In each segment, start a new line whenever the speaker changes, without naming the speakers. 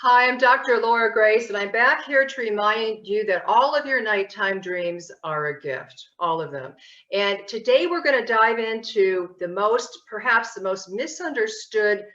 Hi, I'm Dr. Laura Grace, and I'm back here to remind you that all of your nighttime dreams are a gift, all of them. And today we're going to dive into perhaps the most misunderstood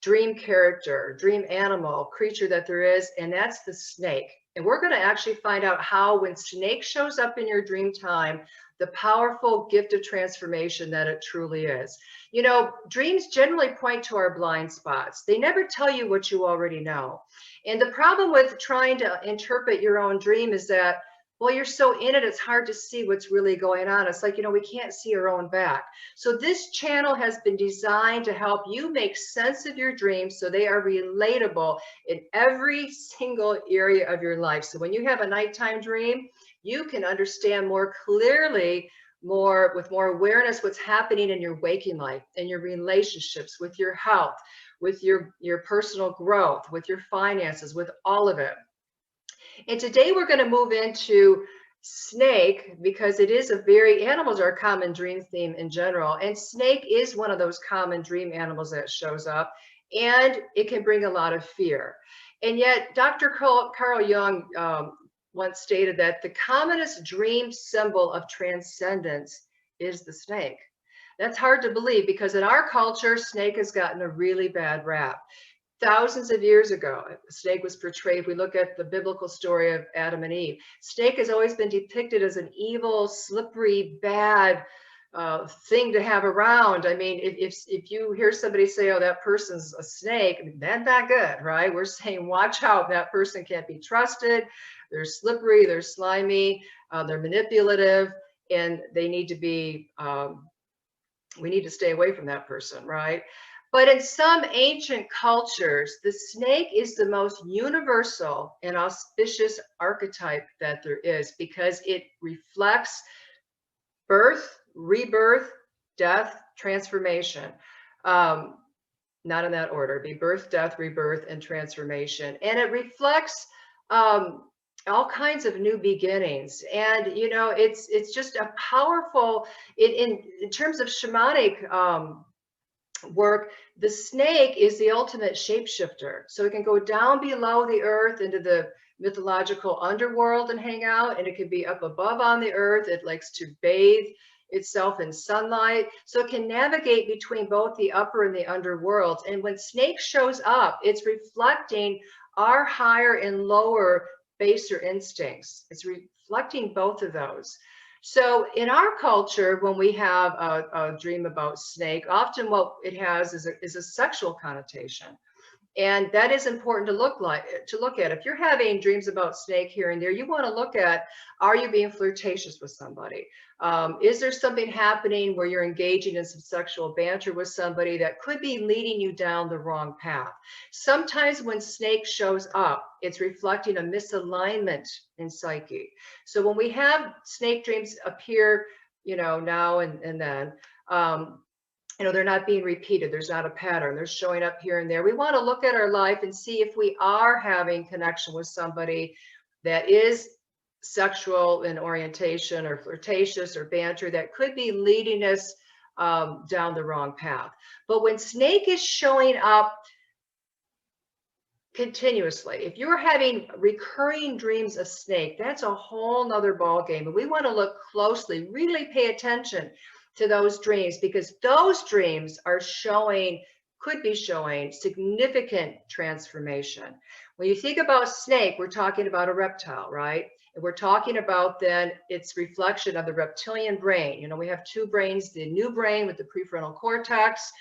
dream character, dream animal, creature that there is, and that's the snake. And we're going to actually find out how, when snake shows up in your dream time, the powerful gift of transformation that it truly is. You know, dreams generally point to our blind spots. They never tell you what you already know. And the problem with trying to interpret your own dream is that, well, you're so in it, it's hard to see what's really going on. It's like, we can't see our own back. So this channel has been designed to help you make sense of your dreams so they are relatable in every single area of your life. So when you have a nighttime dream, you can understand more clearly, with more awareness, what's happening in your waking life, in your relationships, with your health, with your personal growth, with your finances, with all of it. And today we're going to move into snake because animals are a common dream theme in general. And snake is one of those common dream animals that shows up, and it can bring a lot of fear. And yet Dr. Carl Jung once stated that the commonest dream symbol of transcendence is the snake. That's hard to believe because in our culture, snake has gotten a really bad rap. Thousands of years ago, a snake was portrayed. If we look at the biblical story of Adam and Eve, snake has always been depicted as an evil, slippery, bad thing to have around. I mean, if you hear somebody say, oh, that person's a snake, I mean, that's not good, right? We're saying, watch out, that person can't be trusted. They're slippery, they're slimy, they're manipulative, and they need to be, we need to stay away from that person, right? But in some ancient cultures, the snake is the most universal and auspicious archetype that there is because it reflects birth, rebirth, death, transformation. Not in that order, be birth, death, rebirth, and transformation. And it reflects all kinds of new beginnings. And, it's just a powerful, in terms of shamanic work, the snake is the ultimate shapeshifter. So it can go down below the earth into the mythological underworld and hang out, and it can be up above on the earth. It likes to bathe itself in sunlight, so it can navigate between both the upper and the underworld. And when snake shows up, it's reflecting our higher and lower baser instincts. It's reflecting both of those. So in our culture, when we have a dream about snake, often what it has is a sexual connotation. And that is important to look at. If you're having dreams about snake here and there, you want to look at, are you being flirtatious with somebody? Is there something happening where you're engaging in some sexual banter with somebody that could be leading you down the wrong path? Sometimes when snake shows up, it's reflecting a misalignment in psyche. So when we have snake dreams appear, now and then, they're not being repeated. There's not a pattern. They're showing up here and there. We want to look at our life and see if we are having connection with somebody that is sexual in orientation or flirtatious or banter that could be leading us down the wrong path. But when snake is showing up continuously, if you're having recurring dreams of snake, that's a whole nother ball game. And we want to look closely, really pay attention to those dreams, because those dreams could be showing significant transformation. When you think about snake, we're talking about a reptile, right? And we're talking about then its reflection of the reptilian brain. We have two brains, the new brain with the prefrontal cortex,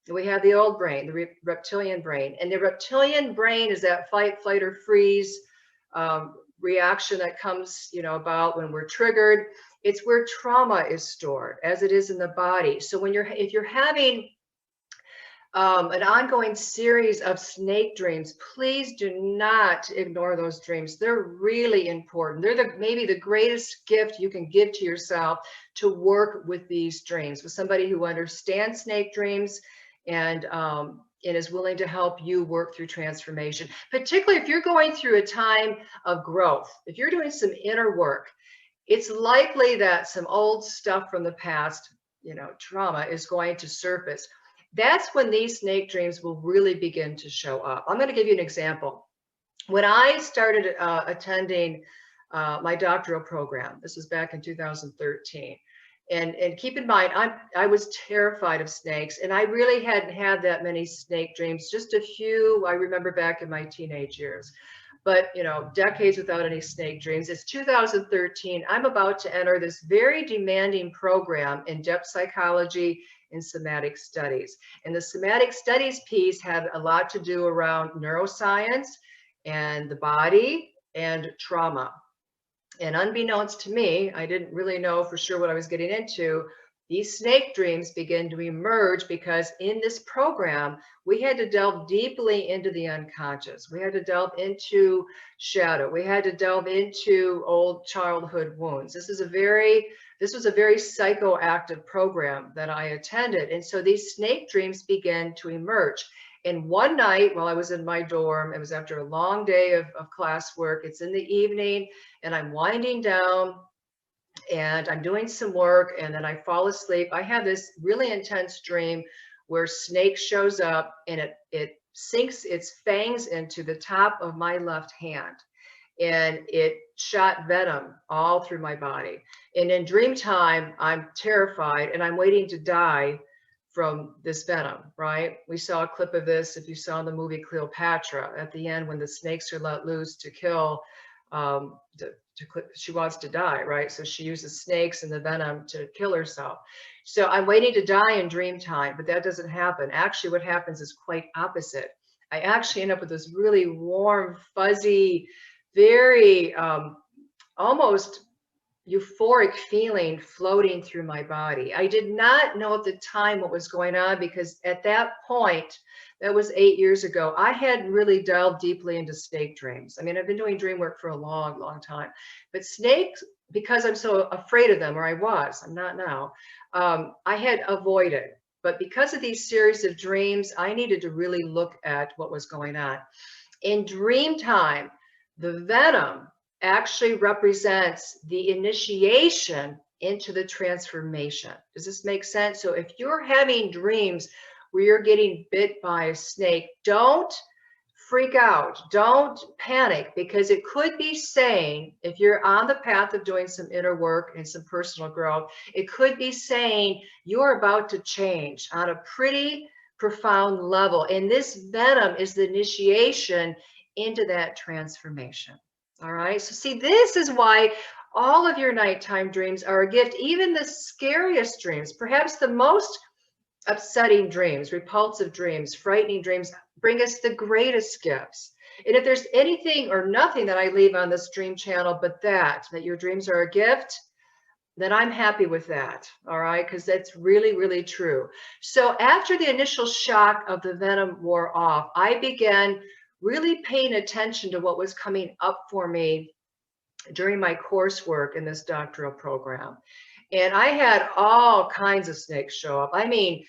and we have the old brain, the reptilian brain. And the reptilian brain is that fight, flight, or freeze reaction that comes, about when we're triggered. It's where trauma is stored, as it is in the body. So if you're having an ongoing series of snake dreams, please do not ignore those dreams. They're really important. They're maybe the greatest gift you can give to yourself, to work with these dreams, with somebody who understands snake dreams and is willing to help you work through transformation, particularly if you're going through a time of growth. If you're doing some inner work, it's likely that some old stuff from the past, trauma, is going to surface. That's when these snake dreams will really begin to show up. I'm going to give you an example. When I started attending my doctoral program, this was back in 2013. And keep in mind, I was terrified of snakes, and I really hadn't had that many snake dreams, just a few I remember back in my teenage years. But, you know, decades without any snake dreams. It's 2013. I'm about to enter this very demanding program in depth psychology and somatic studies. And the somatic studies piece had a lot to do around neuroscience and the body and trauma. And unbeknownst to me, I didn't really know for sure what I was getting into. These snake dreams began to emerge because in this program, we had to delve deeply into the unconscious. We had to delve into shadow. We had to delve into old childhood wounds. This was a very psychoactive program that I attended. And so these snake dreams began to emerge. And one night while I was in my dorm, it was after a long day of classwork, it's in the evening, and I'm winding down and I'm doing some work, and then I fall asleep. I have this really intense dream where snake shows up and it sinks its fangs into the top of my left hand, and it shot venom all through my body. And in dream time, I'm terrified and I'm waiting to die from this venom, right? We saw a clip of this if you saw the movie Cleopatra at the end when the snakes are let loose to kill, she wants to die, right? So she uses snakes and the venom to kill herself. So I'm waiting to die in dream time, but that doesn't happen. Actually, what happens is quite opposite. I actually end up with this really warm, fuzzy, very almost euphoric feeling floating through my body. I did not know at the time what was going on because at that point, that was 8 years ago, I hadn't really delved deeply into snake dreams. I mean, I've been doing dream work for a long, long time. But snakes, because I'm so afraid of them, or I was, I'm not now, I had avoided. But because of these series of dreams, I needed to really look at what was going on. In dream time, the venom actually represents the initiation into the transformation. Does this make sense? So if you're having dreams where you're getting bit by a snake, don't freak out. Don't panic, because it could be saying, if you're on the path of doing some inner work and some personal growth, it could be saying you're about to change on a pretty profound level. And this venom is the initiation into that transformation. All right, so see, this is why all of your nighttime dreams are a gift. Even the scariest dreams, perhaps the most upsetting dreams, repulsive dreams, frightening dreams, bring us the greatest gifts. And if there's anything or nothing that I leave on this dream channel but that your dreams are a gift, then I'm happy with that, all right? Because that's really, really true. So after the initial shock of the venom wore off, I began really paying attention to what was coming up for me during my coursework in this doctoral program. And I had all kinds of snakes show up. I mean,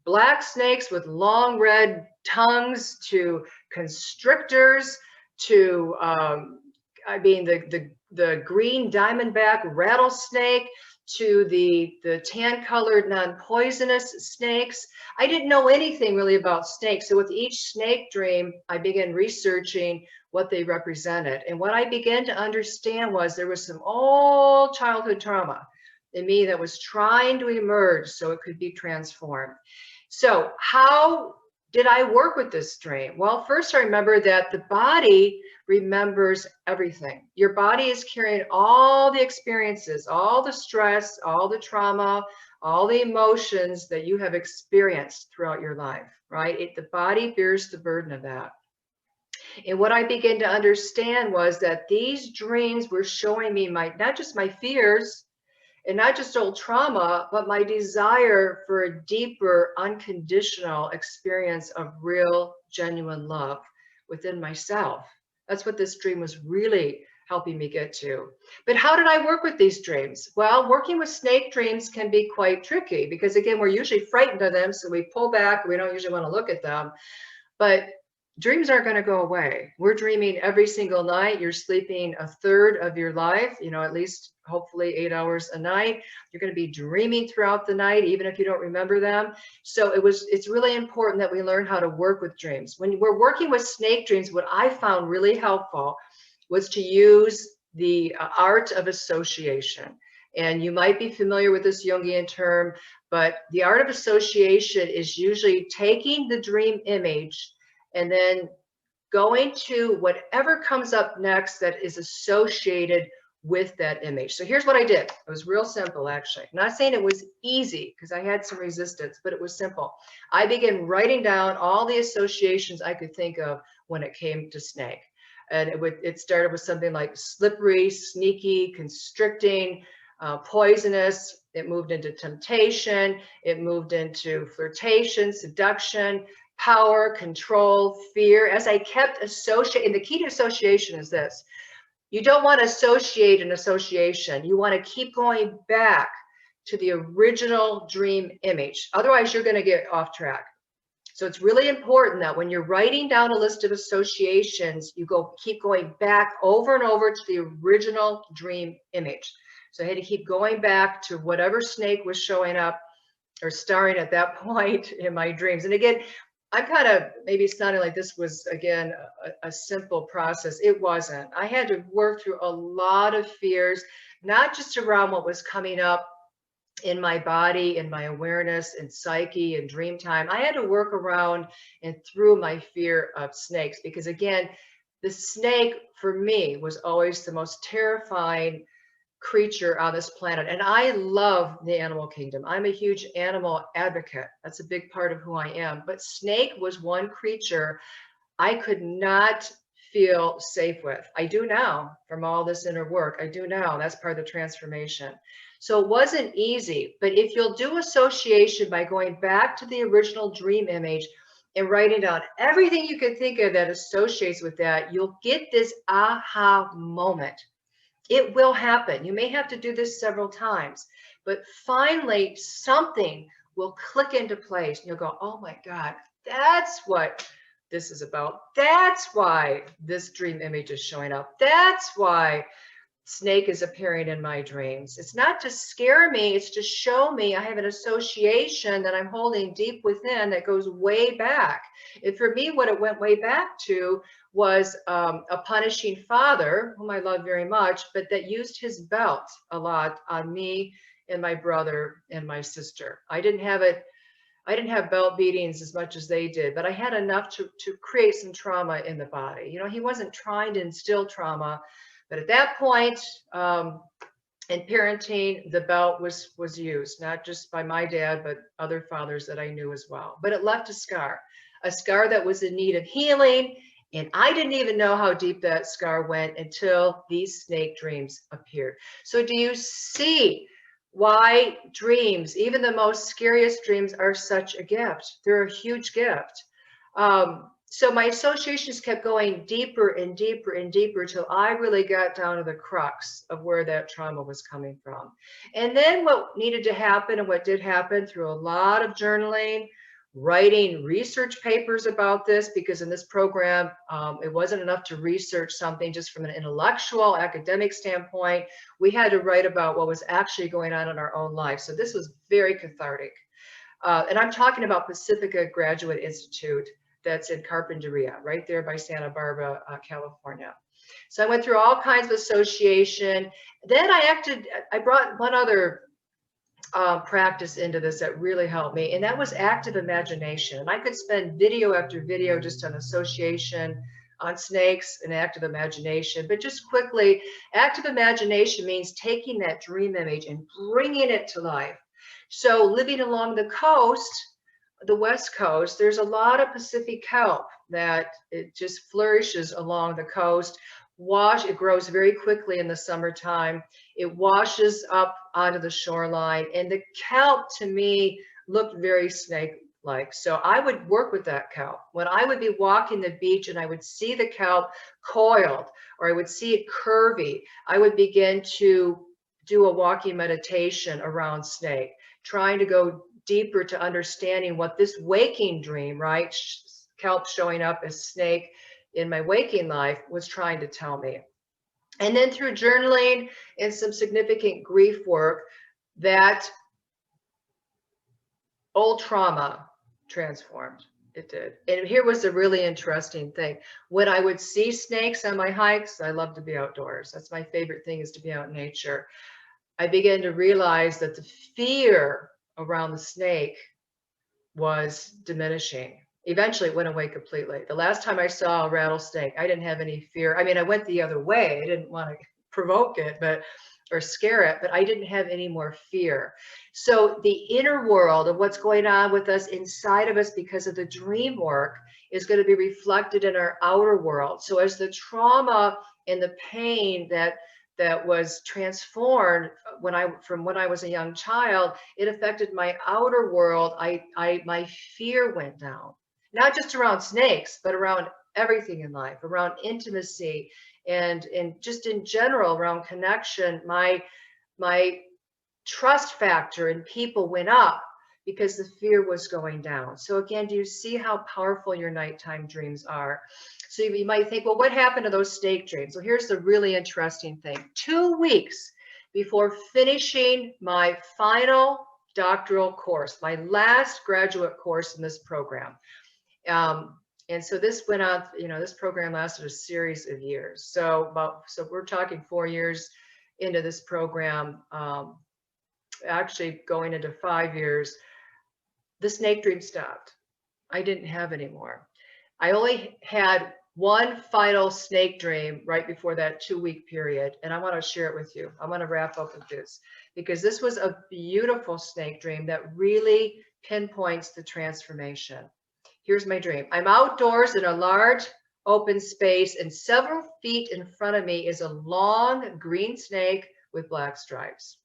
black snakes with long red tongues to constrictors to, I mean, the green diamondback rattlesnake to the tan-colored non-poisonous snakes. I didn't know anything really about snakes. So with each snake dream, I began researching what they represented. And what I began to understand was there was some old childhood trauma in me that was trying to emerge so it could be transformed. So how did I work with this dream? Well, first I remember that the body remembers everything. Your body is carrying all the experiences, all the stress, all the trauma, all the emotions that you have experienced throughout your life, right? The body bears the burden of that. And what I began to understand was that these dreams were showing me not just my fears, and not just old trauma, but my desire for a deeper, unconditional experience of real, genuine love within myself. That's what this dream was really helping me get to. But how did I work with these dreams? Well, working with snake dreams can be quite tricky because, again, we're usually frightened of them, so we pull back. We don't usually want to look at them. But dreams aren't going to go away. We're dreaming every single night. You're sleeping a third of your life, you know, at least hopefully 8 hours a night. You're going to be dreaming throughout the night, even if you don't remember them. So it's really important that we learn how to work with dreams. When we're working with snake dreams, what I found really helpful was to use the art of association. And you might be familiar with this Jungian term, but the art of association is usually taking the dream image and then going to whatever comes up next that is associated with that image. So here's what I did. It was real simple, actually. I'm not saying it was easy because I had some resistance, but it was simple. I began writing down all the associations I could think of when it came to snake. And it started with something like slippery, sneaky, constricting, poisonous. It moved into temptation. It moved into flirtation, seduction, power, control, fear. As I kept associating, the key to association is this. You don't want to associate an association. You want to keep going back to the original dream image. Otherwise, you're going to get off track. So it's really important that when you're writing down a list of associations, you keep going back over and over to the original dream image. So I had to keep going back to whatever snake was showing up or starring at that point in my dreams. And again, I'm kind of maybe sounding like this was, again, a simple process. It wasn't. I had to work through a lot of fears, not just around what was coming up in my body, in my awareness and psyche and dream time. I had to work around and through my fear of snakes because, again, the snake for me was always the most terrifying creature on this planet. And I love the animal kingdom. I'm a huge animal advocate. That's a big part of who I am. But snake was one creature I could not feel safe with. I do now from all this inner work. I do now. That's part of the transformation. So it wasn't easy, but if you'll do association by going back to the original dream image and writing down everything you can think of that associates with that, you'll get this aha moment. It will happen. You may have to do this several times, but finally something will click into place and you'll go, oh my God, that's what this is about. That's why this dream image is showing up. That's why snake is appearing in my dreams. It's not to scare me, it's to show me I have an association that I'm holding deep within that goes way back. And for me, what it went way back to was a punishing father, whom I love very much, but that used his belt a lot on me and my brother and my sister. I didn't have belt beatings as much as they did, but I had enough to create some trauma in the body. You know, he wasn't trying to instill trauma, but at that point in parenting, the belt was used, not just by my dad, but other fathers that I knew as well. But it left a scar that was in need of healing. And I didn't even know how deep that scar went until these snake dreams appeared. So do you see why dreams, even the most scariest dreams, are such a gift? They're a huge gift. So my associations kept going deeper and deeper and deeper till I really got down to the crux of where that trauma was coming from. And then what needed to happen and what did happen through a lot of journaling, writing research papers about this, because in this program, it wasn't enough to research something just from an intellectual, academic standpoint. We had to write about what was actually going on in our own life. So this was very cathartic. And I'm talking about Pacifica Graduate Institute that's in Carpinteria, right there by Santa Barbara, California. So I went through all kinds of association. Then I brought one other practice into this that really helped me, and that was active imagination. And I could spend video after video just on association, on snakes and active imagination. But just quickly, active imagination means taking that dream image and bringing it to life. So living along the coast, the West Coast, there's a lot of Pacific kelp that it just flourishes along the coast. It grows very quickly in the summertime. It washes up onto the shoreline, and the kelp to me looked very snake-like. So I would work with that kelp. When I would be walking the beach and I would see the kelp coiled, or I would see it curvy, I would begin to do a walking meditation around snake, trying to go deeper to understanding what this waking dream, right, kelp showing up as snake in my waking life was trying to tell me. And then through journaling and some significant grief work, that old trauma transformed. It did. And here was the really interesting thing. When I would see snakes on my hikes, I love to be outdoors. That's my favorite thing, is to be out in nature. I began to realize that the fear around the snake was diminishing. Eventually it went away completely. The last time I saw a rattlesnake, I didn't have any fear. I mean, I went the other way. I didn't want to provoke it, or scare it, but I didn't have any more fear. So the inner world of what's going on with us inside of us because of the dream work is going to be reflected in our outer world. So as the trauma and the pain that was transformed from when I was a young child, it affected my outer world. My fear went down, not just around snakes, but around everything in life, around intimacy, and just in general around connection. My trust factor in people went up because the fear was going down. So again, do you see how powerful your nighttime dreams are? So you might think, well, what happened to those snake dreams? So here's the really interesting thing. 2 weeks before finishing my final doctoral course, my last graduate course in this program, and so this went on, this program lasted a series of years. So we're talking 4 years into this program, actually going into 5 years, the snake dream stopped. I didn't have any more. I only had one final snake dream right before that 2-week period. And I want to share it with you. I want to wrap up with this because this was a beautiful snake dream that really pinpoints the transformation. Here's my dream. I'm outdoors in a large open space, and several feet in front of me is a long green snake with black stripes.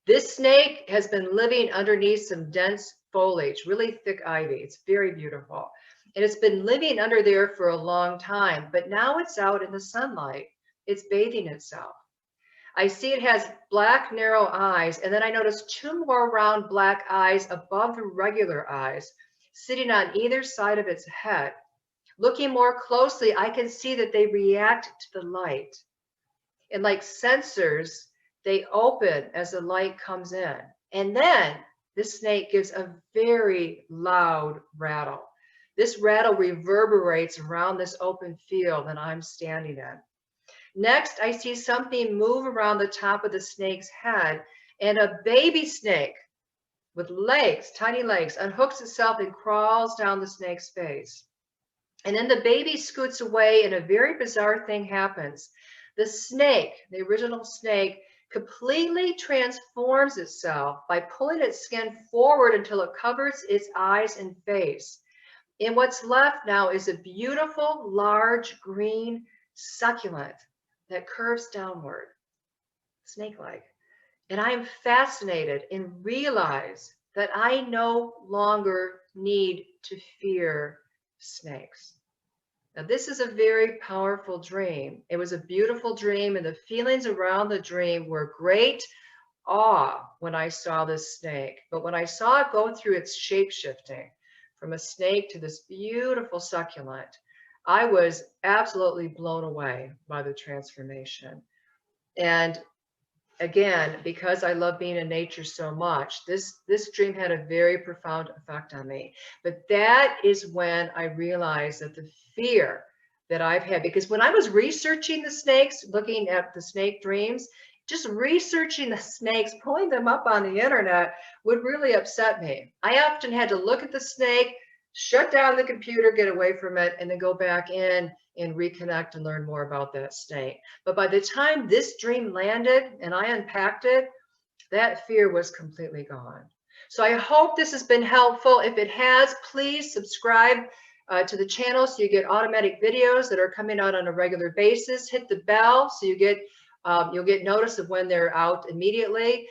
This snake has been living underneath some dense foliage, really thick ivy. It's very beautiful. And it's been living under there for a long time, but now it's out in the sunlight. It's bathing itself. I see it has black, narrow eyes, and then I notice 2 more round black eyes above the regular eyes, sitting on either side of its head. Looking more closely, I can see that they react to the light. And like sensors, they open as the light comes in. And then this snake gives a very loud rattle. This rattle reverberates around this open field that I'm standing in. Next, I see something move around the top of the snake's head, and a baby snake with legs, tiny legs, unhooks itself and crawls down the snake's face. And then the baby scoots away, and a very bizarre thing happens. The snake, the original snake, completely transforms itself by pulling its skin forward until it covers its eyes and face. And what's left now is a beautiful, large, green succulent that curves downward, snake-like. And I am fascinated and realize that I no longer need to fear snakes. Now, this is a very powerful dream. It was a beautiful dream, and the feelings around the dream were great awe when I saw this snake. But when I saw it go through its shape-shifting from a snake to this beautiful succulent, I was absolutely blown away by the transformation. And again, because I love being in nature so much, this dream had a very profound effect on me. But that is when I realized that the fear that I've had, because when I was researching the snakes, looking at the snake dreams, just researching the snakes, pulling them up on the internet would really upset me. I often had to look at the snake, shut down the computer, get away from it, and then go back in and reconnect and learn more about that snake. But by the time this dream landed and I unpacked it, that fear was completely gone. So I hope this has been helpful. If it has, please subscribe to the channel so you get automatic videos that are coming out on a regular basis. Hit the bell so you'll get notice of when they're out immediately.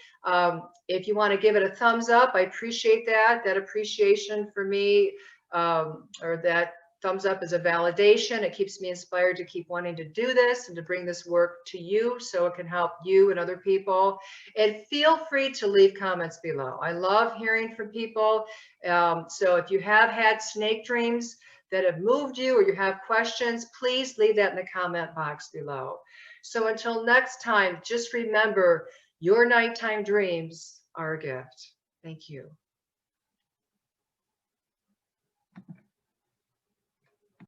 If you want to give it a thumbs up, I appreciate that. That appreciation for me, or that thumbs up is a validation. It keeps me inspired to keep wanting to do this and to bring this work to you so it can help you and other people. And feel free to leave comments below. I love hearing from people. So if you have had snake dreams, that have moved you or you have questions, please leave that in the comment box below. So until next time, just remember, your nighttime dreams are a gift. Thank you.